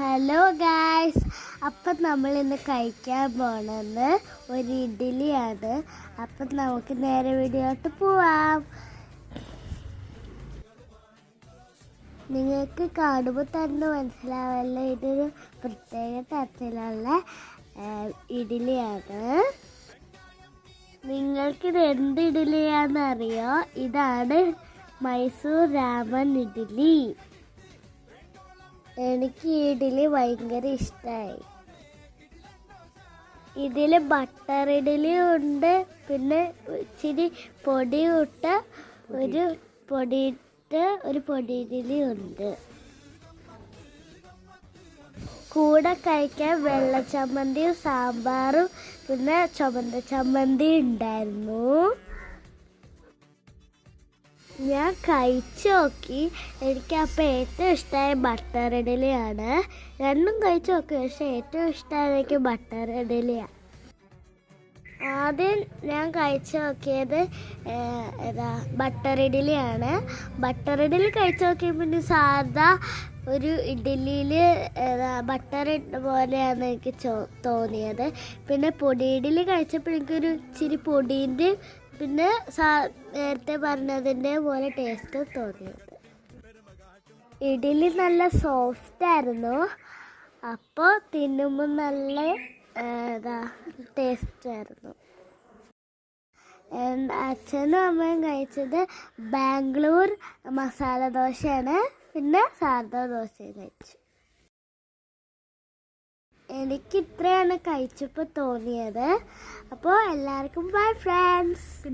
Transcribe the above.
Hello guys, അപ്പം നമ്മൾ ഇന്ന് കഴിക്കാൻ പോണത് ഒരു ഇഡ്ഡലിയാണ്. അപ്പം നമുക്ക് നേരെ വീഡിയോട്ട് പോവാം. നിങ്ങൾക്ക് കാണുമ്പോൾ തന്നെ മനസ്സിലാവല്ലോ, ഇതൊരു പ്രത്യേക തരത്തിലുള്ള ഇഡ്ഡലിയാണ്. നിങ്ങൾക്കിത് എന്ത് ഇഡ്ഡലിയാണെന്നറിയോ? ഇതാണ് മൈസൂർ രാമൻ ഇഡ്ഡലി. എനിക്ക് ഈ ഇഡ്ഡലി ഭയങ്കര ഇഷ്ടമായി. ഇതിൽ ബട്ടർ ഇഡ്ഡലി ഉണ്ട്, പിന്നെ ഇച്ചിരി പൊടിയിട്ട ഒരു പൊടി ഇഡ്ഡലി ഉണ്ട്. കൂടെ കഴിക്കാൻ വെള്ള ചമ്മന്തിയും സാമ്പാറും പിന്നെ ചുമന്ന ചമ്മന്തി ഉണ്ടായിരുന്നു. ഞാൻ കഴിച്ചു നോക്കി. എനിക്ക് അപ്പം ഏറ്റവും ഇഷ്ടമായ ബട്ടർ ഇഡ്ഡലിയാണ്. രണ്ടും കഴിച്ചു നോക്കി, പക്ഷെ ഏറ്റവും ഇഷ്ടമായത് എനിക്ക് ബട്ടർ ഇഡ്ഡലിയാണ്. ആദ്യം ഞാൻ കഴിച്ചു നോക്കിയത് ബട്ടർ ഇഡ്ഡലിയാണ്. ബട്ടർ ഇഡ്ഡലി കഴിച്ചു നോക്കിയപ്പോൾ പിന്നെ സാധാ ഒരു ഇഡ്ഡലിയിൽ ബട്ടർ ഇട്ട പോലെയാണ് എനിക്ക് തോന്നിയത്. പിന്നെ പൊടി ഇഡ്ഡലി കഴിച്ചപ്പോൾ എനിക്കൊരു ഇച്ചിരി പൊടീൻ്റെ പിന്നെ നേരത്തെ പറഞ്ഞതിൻ്റെ പോലെ ടേസ്റ്റ് തോന്നിയത്. ഇഡ്ഡലി നല്ല സോഫ്റ്റ് ആയിരുന്നു. അപ്പോൾ തിന്നുമ്പോൾ നല്ല ടേസ്റ്റ് ആയിരുന്നു. അച്ഛനും അമ്മയും കഴിച്ചത് ബാംഗ്ലൂർ മസാല ദോശയാണ്, പിന്നെ സാധാ ദോശയും കഴിച്ചു. എനിക്ക് ഇത്രയാണ് കഴിച്ചപ്പോൾ തോന്നിയത്. അപ്പോൾ എല്ലാവർക്കും ബൈ ഫ്രണ്ട്സ്.